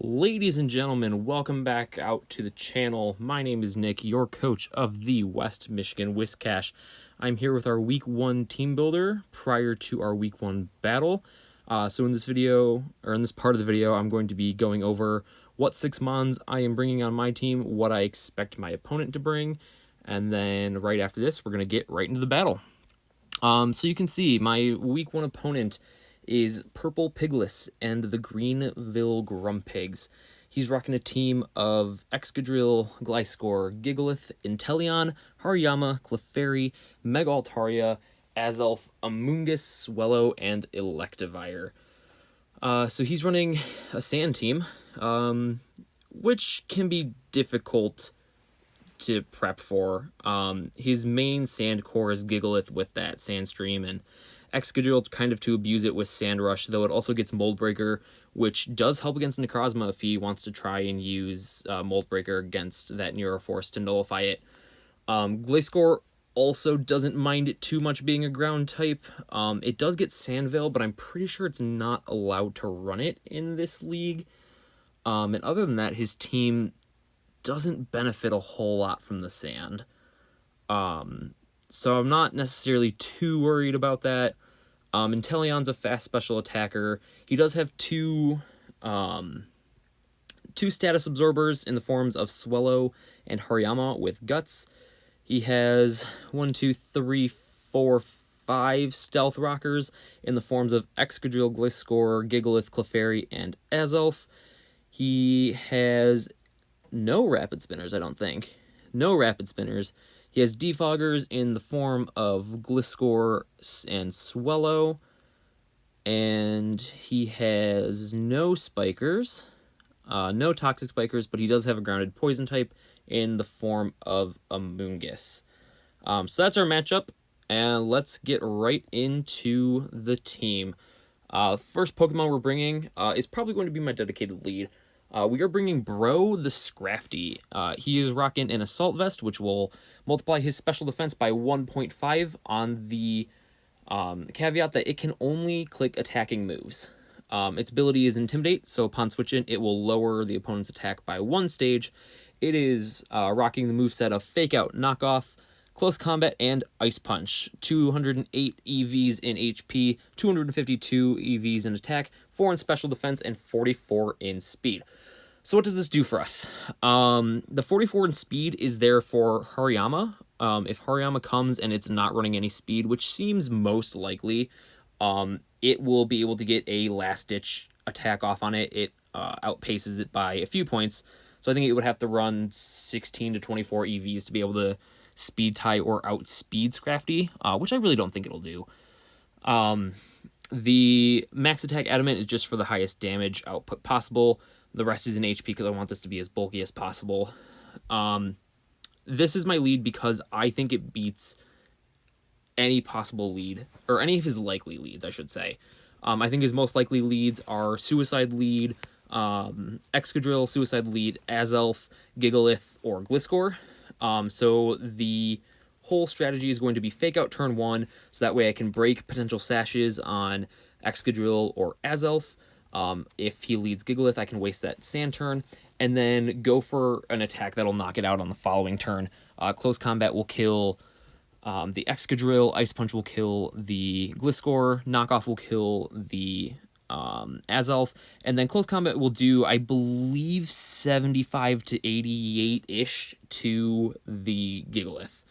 Ladies and gentlemen, welcome back out to the channel. My name is Nick, your coach of the West Michigan Whiscash. I'm here with our Week 1 team builder prior to our Week 1 battle. So in this video, or in this part of the video, I'm going to be going over what 6 Mons I am bringing on my team, what I expect my opponent to bring, and then right after this, we're going to get right into the battle. So you can see my Week 1 opponent is Purplepiglis and the Greenville Grumpigs. He's rocking a team of Excadrill, Gliscor, Gigalith, Inteleon, Hariyama, Clefairy, Mega Altaria, Azelf, Amoonguss, Swellow, and Electivire. So he's running a sand team, which can be difficult to prep for. His main sand core is Gigalith with that Sand Stream, and Excadrill kind of to abuse it with Sand Rush, though it also gets Mold Breaker, which does help against Necrozma if he wants to try and use Mold Breaker against that Neuroforce to nullify it. Gliscor also doesn't mind it too much being a ground type. It does get Sand Veil, but I'm pretty sure it's not allowed to run it in this league. And other than that, his team doesn't benefit a whole lot from the sand. So I'm not necessarily too worried about that. Inteleon's a fast special attacker. He does have two status absorbers in the forms of Swellow and Hariyama with Guts. He has 5 Stealth Rockers in the forms of Excadrill, Gliscor, Gigalith, Clefairy, and Azelf. He has no Rapid Spinners, I don't think. No Rapid Spinners. He has Defoggers in the form of Gliscor and Swellow. And he has no Spikers. No Toxic Spikers, but he does have a grounded Poison type in the form of Amoonguss. So that's our matchup, and let's get right into the team. First Pokemon we're bringing is probably going to be my dedicated lead. We are bringing Bro the Scrafty. He is rocking an Assault Vest, which will multiply his special defense by 1.5 on the caveat that it can only click attacking moves. Its ability is Intimidate, so upon switch in, it will lower the opponent's attack by 1 stage. It is rocking the moveset of Fake Out, Knock Off, Close Combat, and Ice Punch. 208 EVs in HP, 252 EVs in attack, 4 in special defense, and 44 in speed. So what does this do for us? The 44 in speed is there for Hariyama. If Hariyama comes and it's not running any speed, which seems most likely, it will be able to get a last-ditch attack off on it. It outpaces it by a few points. So I think it would have to run 16 to 24 EVs to be able to speed tie or outspeed Scrafty, which I really don't think it'll do. The max attack adamant is just for the highest damage output possible. The rest is in HP because I want this to be as bulky as possible. This is my lead because I think it beats any possible lead, or any of his likely leads, I should say. I think his most likely leads are Suicide Lead, Excadrill, Suicide Lead, Azelf, Gigalith, or Gliscor. So the whole strategy is going to be Fake Out turn 1, so that way I can break potential sashes on Excadrill or Azelf. If he leads Gigalith, I can waste that sand turn, and then go for an attack that'll knock it out on the following turn. Close Combat will kill the Excadrill, Ice Punch will kill the Gliscor, Knockoff will kill the Azelf, and then Close Combat will do, I believe, 75 to 88-ish to the Gigalith.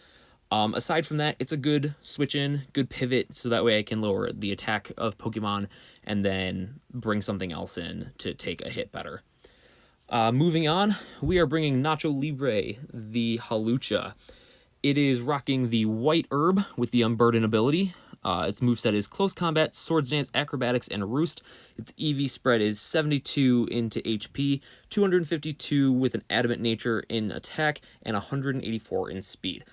Aside from that, it's a good switch-in, good pivot, so that way I can lower the attack of Pokemon and then bring something else in to take a hit better. Moving on, we are bringing Nacho Libre, the Hawlucha. It is rocking the White Herb with the Unburden ability. Its moveset is Close Combat, Swords Dance, Acrobatics, and Roost. Its EV spread is 72 into HP, 252 with an Adamant Nature in attack, and 184 in speed.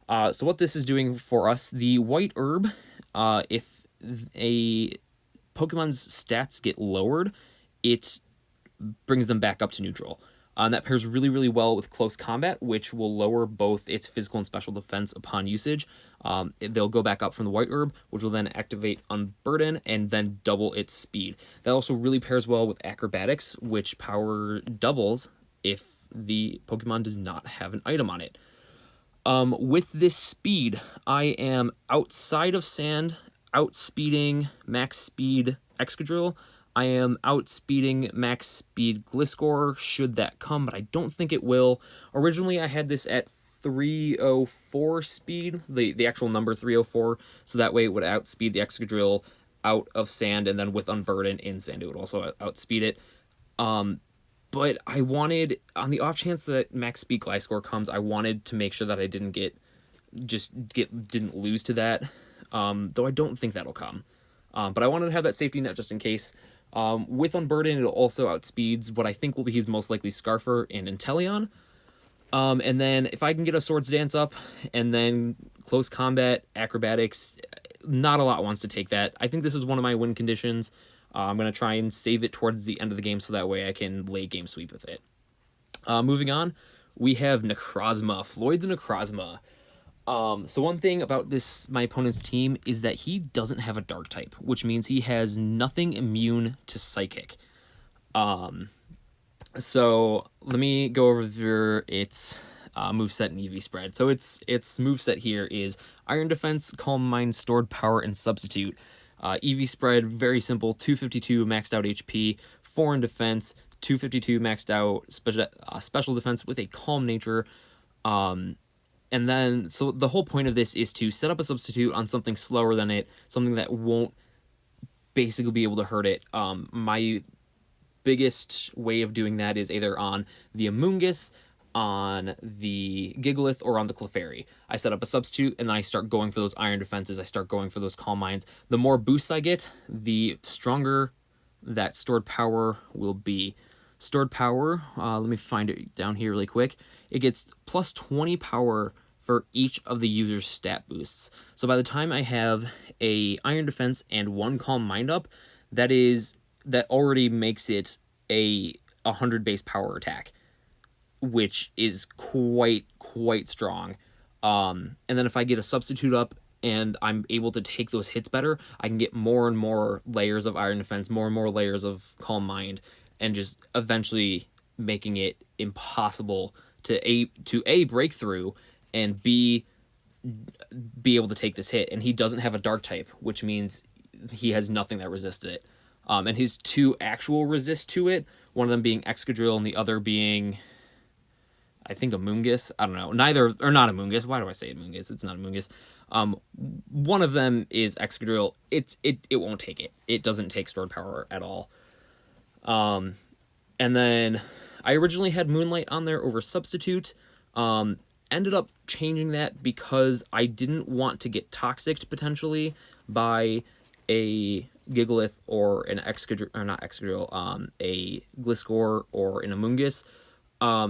So what this is doing for us, the White Herb, if a Pokemon's stats get lowered, it brings them back up to neutral. That pairs really, really well with Close Combat, which will lower both its physical and special defense upon usage. They'll go back up from the White Herb, which will then activate Unburden and then double its speed. That also really pairs well with Acrobatics, which power doubles if the Pokemon does not have an item on it. With this speed, I am outside of Sand, outspeeding max speed Excadrill. I am outspeeding max speed Gliscor, should that come, but I don't think it will. Originally, I had this at 304 speed, the actual number 304, so that way it would outspeed the Excadrill out of Sand, and then with Unburden in Sand, it would also outspeed it. But I wanted, on the off chance that max speed Gliscor comes, I wanted to make sure that I didn't lose to that, though I don't think that'll come. But I wanted to have that safety net just in case. With Unburden, it'll also outspeeds what I think will be his most likely Scarfer and Inteleon. And then if I can get a Swords Dance up, and then Close Combat, Acrobatics, not a lot wants to take that. I think this is one of my win conditions. I'm going to try and save it towards the end of the game so that way I can lay Game Sweep with it. Moving on, we have Necrozma, Floyd the Necrozma. So one thing about my opponent's team is that he doesn't have a Dark type, which means he has nothing immune to Psychic. So let me go over its moveset and EV spread. So its moveset here is Iron Defense, Calm Mind, Stored Power, and Substitute. EV spread, very simple, 252 maxed out HP, 4 in defense, 252 maxed out special defense with a calm nature. And then, so the whole point of this is to set up a substitute on something slower than it, something that won't basically be able to hurt it. My biggest way of doing that is either on the Amoonguss, on the Gigalith, or on the Clefairy. I set up a substitute, and then I start going for those Iron Defenses, I start going for those Calm Minds. The more boosts I get, the stronger that Stored Power will be. Stored Power, let me find it down here really quick. It gets plus 20 power for each of the user's stat boosts. So by the time I have a Iron Defense and 1 Calm Mind up, that already makes it a 100 base power attack, which is quite strong. And then if I get a substitute up and I'm able to take those hits better, I can get more and more layers of Iron Defense, more and more layers of Calm Mind, and just eventually making it impossible to A, break through, and B, be able to take this hit. And he doesn't have a Dark type, which means he has nothing that resists it. And his 2 actual resist to it, one of them being Excadrill and the other being, I think, Amoonguss. I don't know. Neither, or not Amoonguss. Why do I say Amoonguss? It's not Amoonguss. One of them is Excadrill. It won't take it. It doesn't take Stored Power at all. And then I originally had Moonlight on there over Substitute. Ended up changing that because I didn't want to get toxicked potentially by a Gigalith or an Excadrill, or not Excadrill, a Gliscor or an Amoonguss.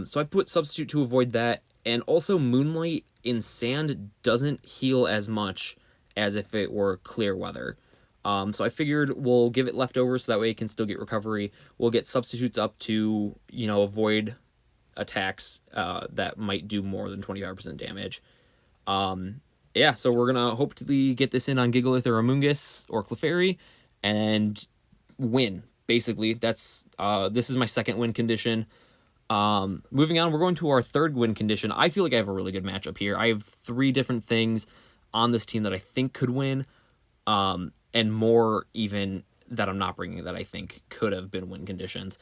So I put Substitute to avoid that, and also Moonlight in Sand doesn't heal as much as if it were clear weather. So I figured we'll give it leftovers so that way it can still get recovery. We'll get substitutes up to, avoid attacks that might do more than 25% damage. Yeah, so we're going to hopefully get this in on Gigalith or Amoonguss or Clefairy and win. Basically, this is my second win condition. Moving on, we're going to our third win condition. I feel like I have a really good matchup here. I have 3 different things on this team that I think could win. And more even that I'm not bringing that I think could have been win conditions.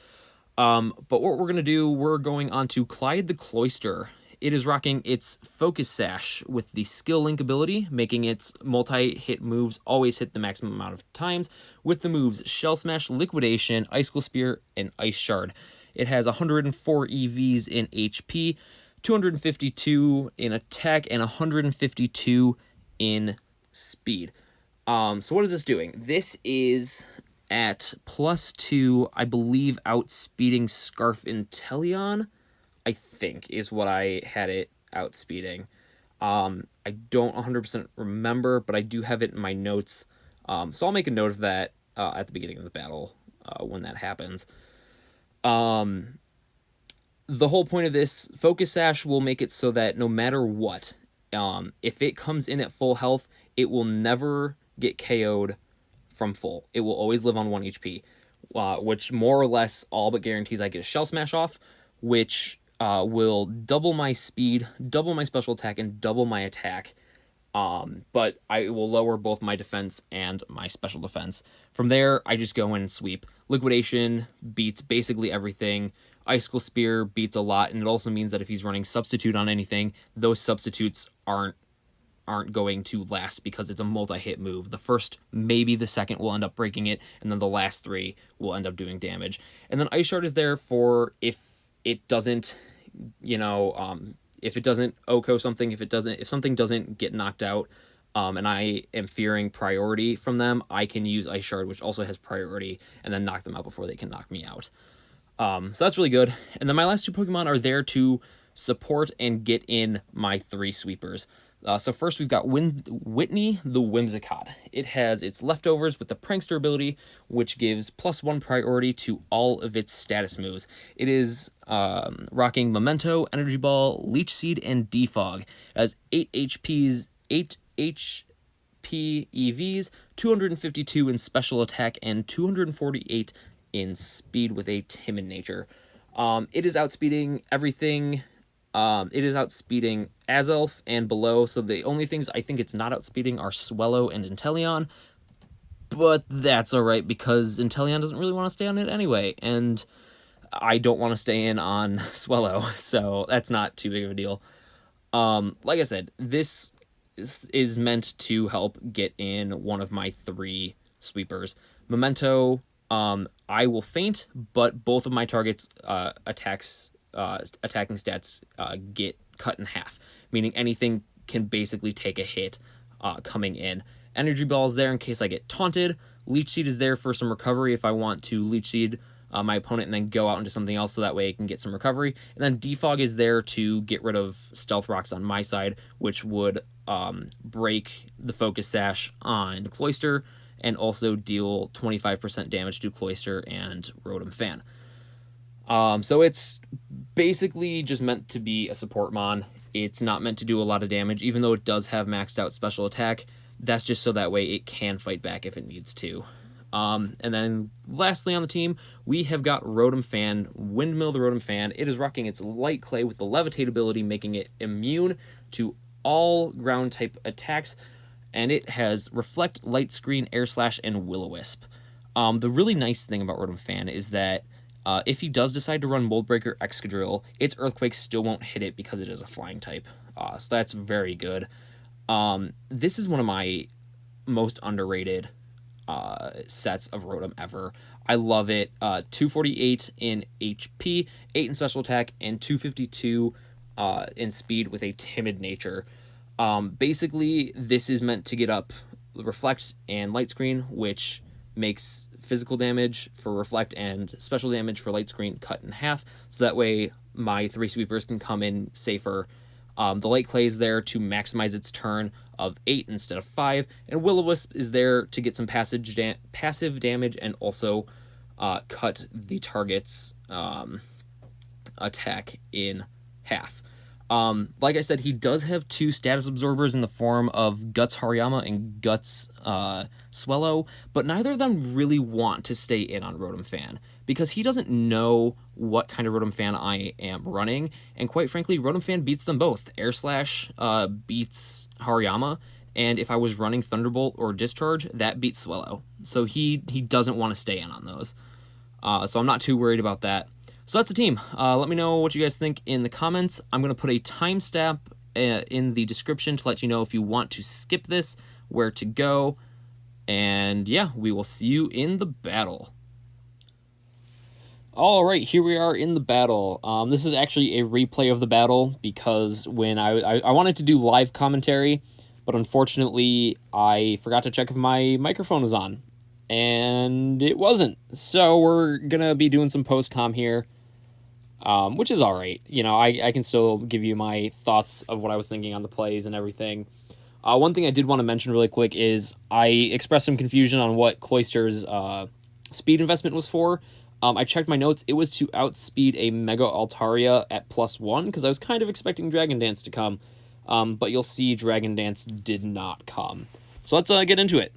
But what we're going to do, we're going on to Clyde the Cloyster. It is rocking its Focus Sash with the Skill Link ability, making its multi-hit moves always hit the maximum amount of times, with the moves Shell Smash, Liquidation, Icicle Spear, and Ice Shard. It has 104 EVs in HP, 252 in attack, and 152 in speed. So what is this doing? This is at +2, I believe, outspeeding Scarf Inteleon, I think, is what I had it outspeeding. I don't 100% remember, but I do have it in my notes. So I'll make a note of that at the beginning of the battle when that happens. The the whole point of this Focus Sash will make it so that no matter what, if it comes in at full health, it will never get KO'd from full. It will always live on 1 HP, which more or less all but guarantees I get a Shell Smash off, which will double my speed, double my special attack, and double my attack. But I will lower both my defense and my special defense. From there, I just go in and sweep. Liquidation beats basically everything. Icicle Spear beats a lot, and it also means that if he's running Substitute on anything, those substitutes aren't going to last because it's a multi-hit move. The first, maybe the second, will end up breaking it, and then the last 3 will end up doing damage. And then Ice Shard is there for if it doesn't, if it doesn't OHKO something, if something doesn't get knocked out, and I am fearing priority from them, I can use Ice Shard, which also has priority, and then knock them out before they can knock me out. So that's really good. And then my last 2 Pokemon are there to support and get in my 3 sweepers. So first we've got Whitney the Whimsicott. It has its leftovers with the Prankster ability, which gives +1 priority to all of its status moves. It is rocking Memento, Energy Ball, Leech Seed, and Defog. It has 8 HP EVs, 252 in special attack, and 248 in speed with a timid nature. It is outspeeding everything. It is outspeeding Azelf and below, so the only things I think it's not outspeeding are Swellow and Inteleon, but that's alright because Inteleon doesn't really want to stay on it anyway, and I don't want to stay in on Swellow, so that's not too big of a deal. Like I said, this is meant to help get in one of my 3 sweepers. Memento, I will faint, but both of my targets' attacking stats get cut in half, meaning anything can basically take a hit coming in. Energy Ball is there in case I get taunted. Leech Seed is there for some recovery if I want to Leech Seed my opponent and then go out into something else so that way it can get some recovery. And then Defog is there to get rid of Stealth Rocks on my side, which would break the Focus Sash on Cloyster and also deal 25% damage to Cloyster and Rotom Fan. So it's basically just meant to be a support mon. It's not meant to do a lot of damage, even though it does have maxed out special attack. That's just so that way it can fight back if it needs to. And then lastly on the team, we have got Rotom Fan, Windmill the Rotom Fan. It is rocking its Light Clay with the Levitate ability, making it immune to all ground type attacks. And it has Reflect, Light Screen, Air Slash, and Will-O-Wisp. The really nice thing about Rotom Fan is that if he does decide to run Mold Breaker Excadrill, its Earthquake still won't hit it because it is a flying type. So that's very good. This is one of my most underrated sets of Rotom ever. I love it. 248 in HP, 8 in special attack, and 252 in speed with a timid nature. Basically, this is meant to get up Reflect and Light Screen, which makes physical damage for Reflect and special damage for Light Screen cut in half, so that way my 3 sweepers can come in safer. The Light Clay is there to maximize its turn of 8 instead of 5, and Will-O-Wisp is there to get some passive damage and also cut the target's attack in half. Like I said, he does have 2 status absorbers in the form of Guts Hariyama and Guts Swellow, but neither of them really want to stay in on Rotom Fan, because he doesn't know what kind of Rotom Fan I am running, and quite frankly, Rotom Fan beats them both. Air Slash beats Hariyama, and if I was running Thunderbolt or Discharge, that beats Swellow. So he doesn't want to stay in on those. So I'm not too worried about that. So that's the team. Let me know what you guys think in the comments. I'm going to put a timestamp in the description to let you know if you want to skip this, where to go. And yeah, we will see you in the battle. Alright, here we are in the battle. This is actually a replay of the battle because when I wanted to do live commentary, but unfortunately I forgot to check if my microphone was on. And it wasn't. So we're gonna be doing some post-com here, which is alright. You know, I can still give you my thoughts of what I was thinking on the plays and everything. One thing I did want to mention really quick is I expressed some confusion on what Cloyster's speed investment was for. I checked my notes. It was to outspeed a Mega Altaria at +1, because I was kind of expecting Dragon Dance to come. But you'll see Dragon Dance did not come. So let's get into it.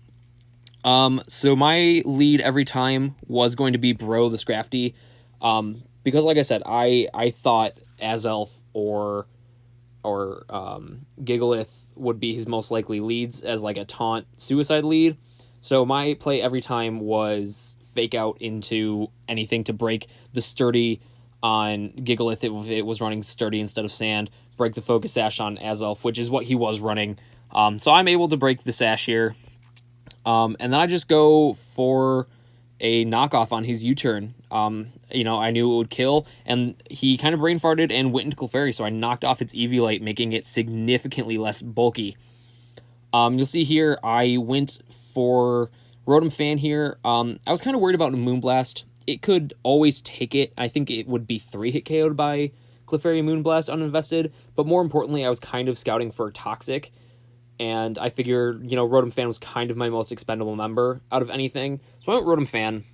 So my lead every time was going to be Bro the Scrafty. Because like I said, I thought Azelf or Gigalith would be his most likely leads as like a taunt suicide lead. So my play every time was fake out into anything to break the sturdy on Gigalith if it was running sturdy instead of sand, break the focus sash on Azelf, which is what he was running. So I'm able to break the sash here. And then I just go for a knockoff on his U-turn. I knew it would kill, and he kind of brain farted and went into Clefairy, so I knocked off its Eviolite, making it significantly less bulky. You'll see here, I went for Rotom Fan here. I was kind of worried about Moonblast. It could always take it. I think it would be 3-hit KO'd by Clefairy Moonblast uninvested, but more importantly, I was kind of scouting for Toxic, and I figured, Rotom Fan was kind of my most expendable member out of anything, so I went Rotom Fan.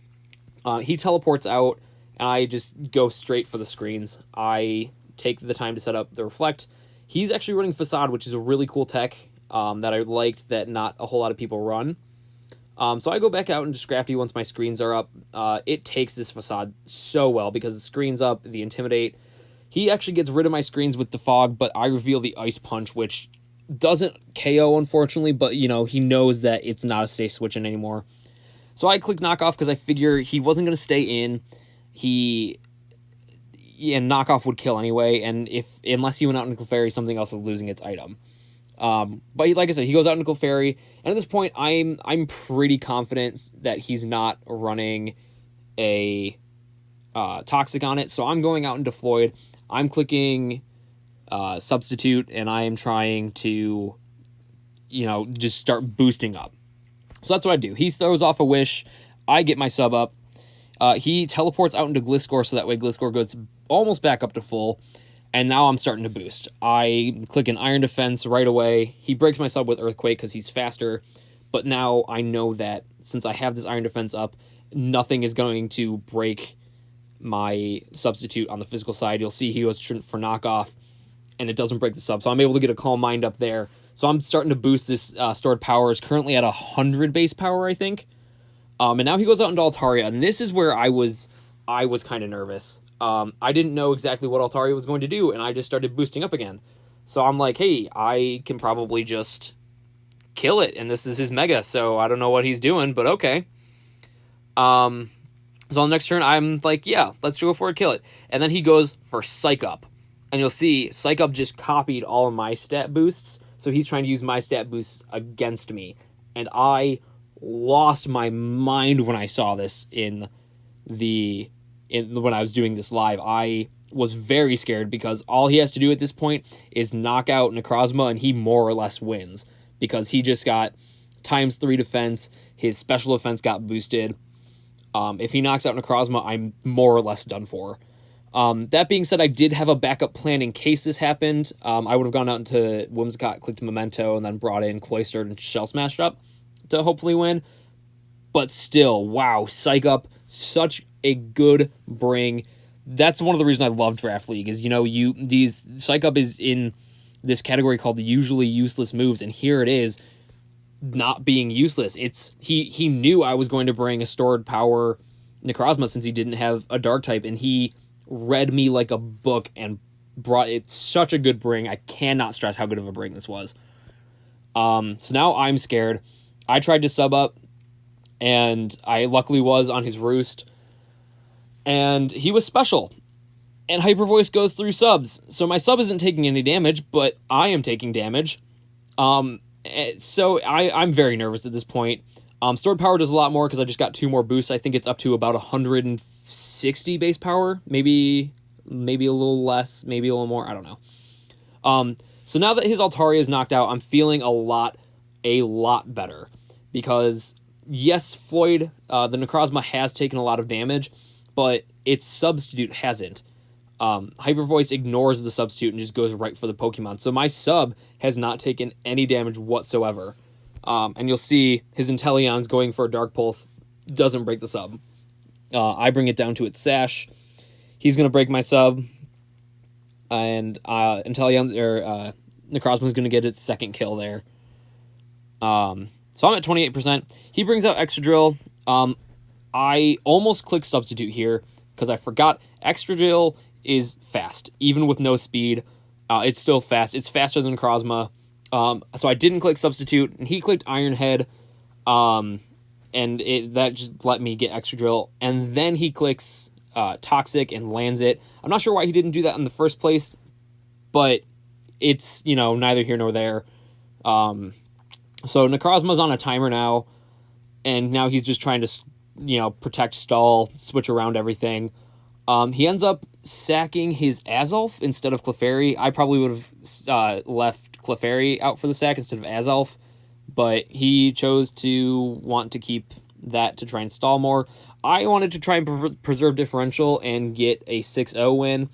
He teleports out, and I just go straight for the screens. I take the time to set up the Reflect. He's actually running Facade, which is a really cool tech that I liked that not a whole lot of people run. So I go back out into Scrafty once my screens are up. It takes this Facade so well because the screen's up, the Intimidate. He actually gets rid of my screens with the Fog, but I reveal the Ice Punch, which doesn't KO, unfortunately, but, he knows that it's not a safe switch-in anymore. So I click Knockoff because I figure he wasn't going to stay in. Knockoff would kill anyway, and unless he went out into Clefairy, something else is losing its item. But like I said, he goes out into Clefairy, and at this point, I'm pretty confident that he's not running a Toxic on it, so I'm going out into Floyd. I'm clicking Substitute, and I am trying to, just start boosting up. So that's what I do. He throws off a Wish. I get my sub up. He teleports out into Gliscor, so that way Gliscor goes almost back up to full. And now I'm starting to boost. I click an Iron Defense right away. He breaks my sub with Earthquake because he's faster. But now I know that since I have this Iron Defense up, nothing is going to break my Substitute on the physical side. You'll see he goes for Knockoff, and it doesn't break the sub. So I'm able to get a Calm Mind up there. So I'm starting to boost this stored power. It's currently at 100 base power, I think. And now he goes out into Altaria, and this is where I was kind of nervous. I didn't know exactly what Altaria was going to do, and I just started boosting up again. So I'm like, hey, I can probably just kill it, and this is his Mega, so I don't know what he's doing, but okay. So on the next turn, I'm like, yeah, let's go for it, kill it. And then he goes for Psych Up. And you'll see, Psych Up just copied all of my stat boosts, so he's trying to use my stat boosts against me. And I lost my mind when I saw this when I was doing this live. I was very scared because all he has to do at this point is knock out Necrozma, and he more or less wins because he just got ×3 defense. His special defense got boosted. If he knocks out Necrozma, I'm more or less done for. That being said, I did have a backup plan in case this happened. I would have gone out into Whimsicott, clicked Memento, and then brought in Cloistered and Shell Smashed up to hopefully win. But still, wow, Psych Up, such a good bring. That's one of the reasons I love Draft League is, Psych Up is in this category called the usually useless moves, and here it is not being useless. He knew I was going to bring a stored power Necrozma since he didn't have a dark type, and he read me like a book and brought it such a good bring. I cannot stress how good of a bring this was. So now I'm scared. I tried to sub up, and I luckily was on his Roost, and he was special. And Hyper Voice goes through subs, so my sub isn't taking any damage, but I am taking damage. So I'm very nervous at this point. Stored power does a lot more because I just got 2 more boosts. I think it's up to about 160 base power, maybe a little less, maybe a little more. I don't know. So now that his Altaria is knocked out, I'm feeling a lot better because yes, Floyd, the Necrozma has taken a lot of damage, but its substitute hasn't. Hyper Voice ignores the substitute and just goes right for the Pokemon. So my sub has not taken any damage whatsoever. And you'll see his Inteleon's going for a Dark Pulse, doesn't break the sub. I bring it down to its sash. He's going to break my sub, and Inteleon or Necrozma's going to get its second kill there. So I'm at 28%. He brings out Extra Drill. I almost clicked Substitute here because I forgot Extra Drill is fast. Even with no speed, it's still fast. It's faster than Necrozma. So I didn't click Substitute, and he clicked Iron Head. And that just let me get Extra Drill. And then he clicks Toxic and lands it. I'm not sure why he didn't do that in the first place, but it's, neither here nor there. So Necrozma's on a timer now, and now he's just trying to, protect, stall, switch around everything. He ends up sacking his Azalf instead of Clefairy. I probably would have left Clefairy out for the sack instead of Azalf, but he chose to want to keep that to try and stall more. I wanted to try and preserve differential and get a 6-0 win.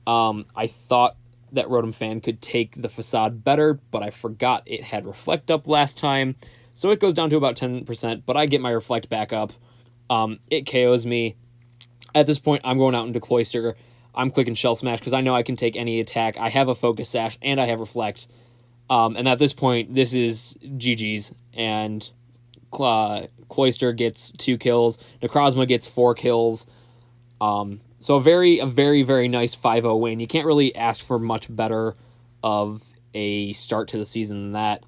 I thought that Rotom Fan could take the Facade better, but I forgot it had Reflect up last time, so it goes down to about 10%, but I get my Reflect back up. It KOs me. At this point, I'm going out into Cloyster. I'm clicking Shell Smash because I know I can take any attack. I have a Focus Sash, and I have Reflect. And at this point, this is GG's, and Cloyster gets 2 kills. Necrozma gets 4 kills. So a very, very nice 5-0 win. You can't really ask for much better of a start to the season than that.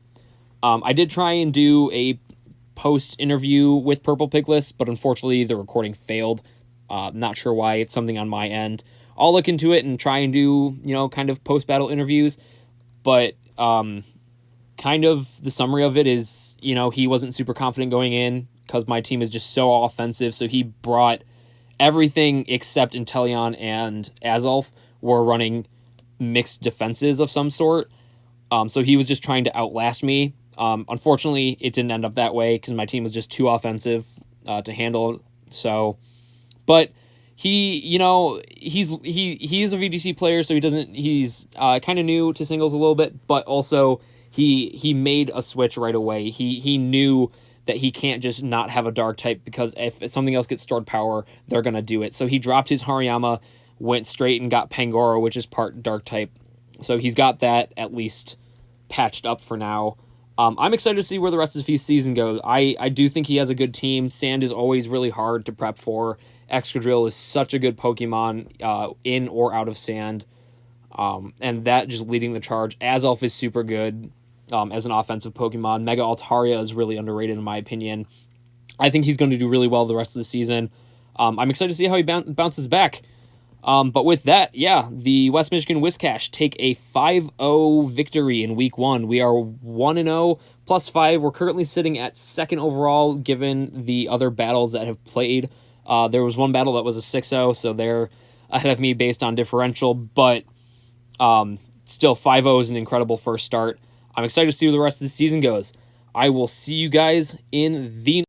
I did try and do a post-interview with Purplepiglis, but unfortunately the recording failed. Not sure why. It's something on my end. I'll look into it and try and do, kind of post-battle interviews, but kind of the summary of it is, he wasn't super confident going in because my team is just so offensive, so he brought everything except Inteleon and Azalf were running mixed defenses of some sort. So he was just trying to outlast me. Unfortunately, it didn't end up that way because my team was just too offensive to handle. So, but he, he is a VGC player, so he's kind of new to singles a little bit, but also he made a switch right away. He knew that he can't just not have a dark type because if something else gets stored power, they're going to do it. So he dropped his Hariyama, went straight and got Pangoro, which is part dark type. So he's got that at least patched up for now. I'm excited to see where the rest of his season goes. I do think he has a good team. Sand is always really hard to prep for. Excadrill is such a good Pokemon in or out of Sand. And that just leading the charge. Azalf is super good as an offensive Pokemon. Mega Altaria is really underrated in my opinion. I think he's going to do really well the rest of the season. I'm excited to see how he bounces back. But with that, the West Michigan Whiscash take a 5-0 victory in Week 1. We are 1-0 plus 5. We're currently sitting at 2nd overall given the other battles that have played. There was one battle that was a 6-0, so they're ahead of me based on differential, but still 5-0 is an incredible first start. I'm excited to see where the rest of the season goes. I will see you guys in the